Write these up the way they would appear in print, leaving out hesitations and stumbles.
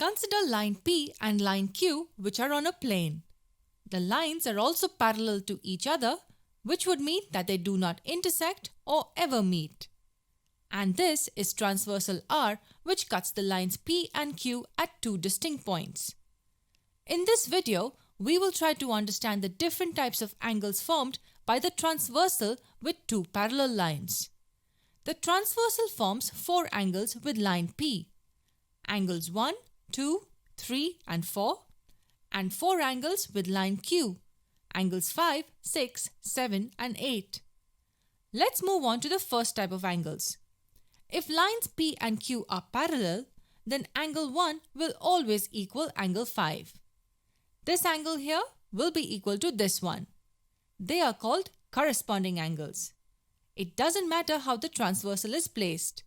Consider line P and line Q which are on a plane. The lines are also parallel to each other, which would mean that they do not intersect or ever meet. And this is transversal R, which cuts the lines P and Q at two distinct points. In this video, we will try to understand the different types of angles formed by the transversal with two parallel lines. The transversal forms four angles with line P. Angles 1, 2, 3 and 4, and four angles with line Q. Angles 5, 6, 7 and 8. Let's move on to the first type of angles. If lines P and Q are parallel, then angle 1 will always equal angle 5. This angle here will be equal to this one. They are called corresponding angles. It doesn't matter how the transversal is placed.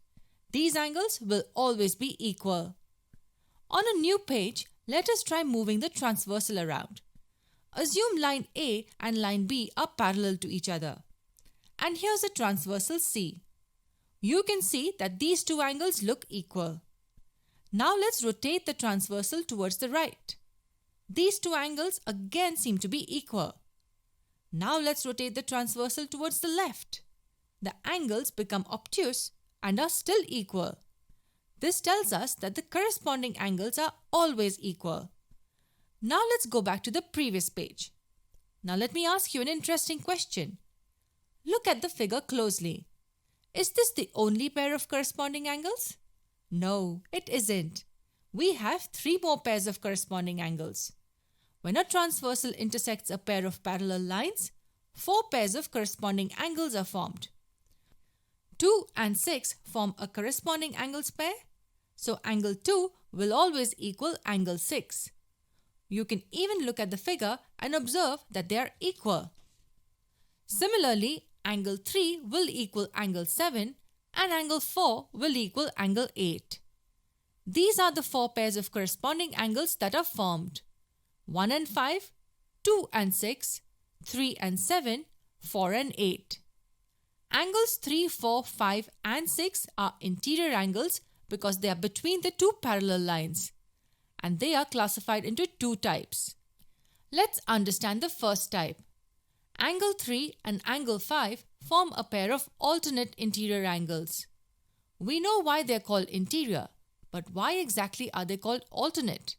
These angles will always be equal. On a new page, let us try moving the transversal around. Assume line A and line B are parallel to each other. And here's a transversal C. You can see that these two angles look equal. Now let's rotate the transversal towards the right. These two angles again seem to be equal. Now let's rotate the transversal towards the left. The angles become obtuse and are still equal. This tells us that the corresponding angles are always equal. Now let's go back to the previous page. Now let me ask you an interesting question. Look at the figure closely. Is this the only pair of corresponding angles? No, it isn't. We have three more pairs of corresponding angles. When a transversal intersects a pair of parallel lines, four pairs of corresponding angles are formed. 2 and 6 form a corresponding angles pair, so angle 2 will always equal angle 6. You can even look at the figure and observe that they are equal. Similarly, angle 3 will equal angle 7 and angle 4 will equal angle 8. These are the four pairs of corresponding angles that are formed. 1 and 5, 2 and 6, 3 and 7, 4 and 8. Angles 3, 4, 5 and 6 are interior angles because they are between the two parallel lines, and they are classified into two types. Let's understand the first type. Angle 3 and angle 5 form a pair of alternate interior angles. We know why they are called interior, but why exactly are they called alternate?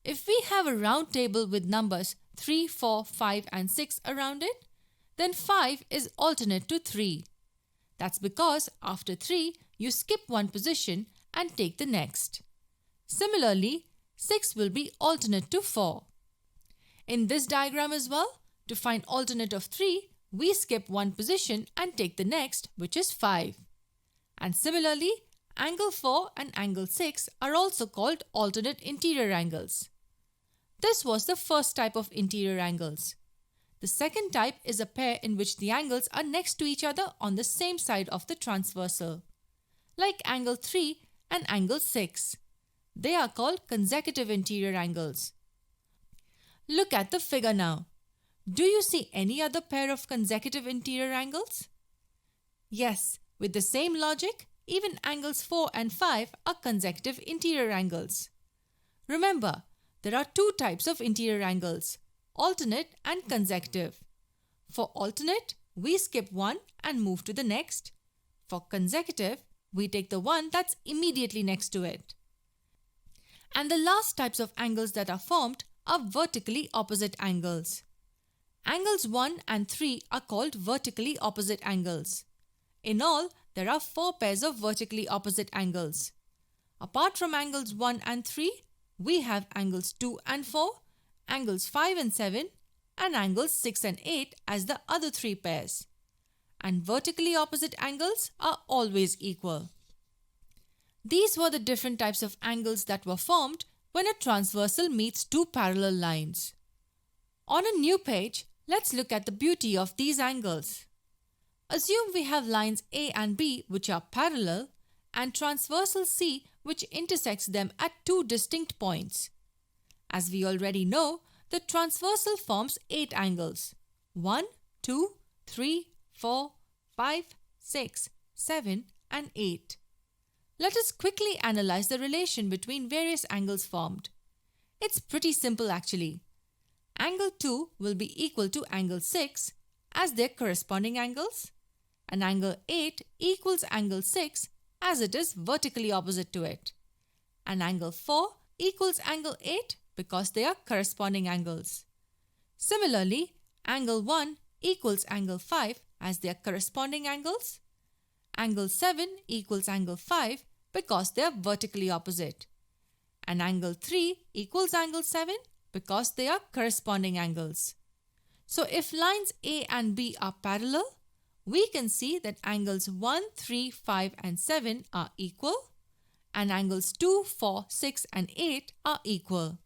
If we have a round table with numbers 3, 4, 5 and 6 around it, then 5 is alternate to 3. That's because after 3, you skip one position and take the next. Similarly, 6 will be alternate to 4. In this diagram as well, to find alternate of 3, we skip one position and take the next, which is 5. And similarly, angle 4 and angle 6 are also called alternate interior angles. This was the first type of interior angles. The second type is a pair in which the angles are next to each other on the same side of the transversal, like angle 3 and angle 6. They are called consecutive interior angles. Look at the figure now. Do you see any other pair of consecutive interior angles? Yes, with the same logic, even angles 4 and 5 are consecutive interior angles. Remember, there are two types of interior angles, alternate and consecutive. For alternate, we skip one and move to the next. For consecutive, we take the one that's immediately next to it. And the last types of angles that are formed are vertically opposite angles. Angles 1 and 3 are called vertically opposite angles. In all, there are four pairs of vertically opposite angles. Apart from angles 1 and 3, we have angles 2 and 4, angles 5 and 7, and angles 6 and 8 as the other three pairs. And vertically opposite angles are always equal. These were the different types of angles that were formed when a transversal meets two parallel lines. On a new page, let's look at the beauty of these angles. Assume we have lines A and B which are parallel and transversal C which intersects them at two distinct points. As we already know, the transversal forms 8 angles. 1, 2, 3, 4, 5, 6, 7 and 8. Let us quickly analyze the relation between various angles formed. It's pretty simple actually. Angle 2 will be equal to angle 6 as their corresponding angles, and angle 8 equals angle 6 as it is vertically opposite to it, and angle 4 equals angle 8 because they are corresponding angles. Similarly, angle 1 equals angle 5 as they are corresponding angles. Angle 7 equals angle 5 because they are vertically opposite. And angle 3 equals angle 7 because they are corresponding angles. So if lines A and B are parallel, we can see that angles 1, 3, 5 and 7 are equal and angles 2, 4, 6 and 8 are equal.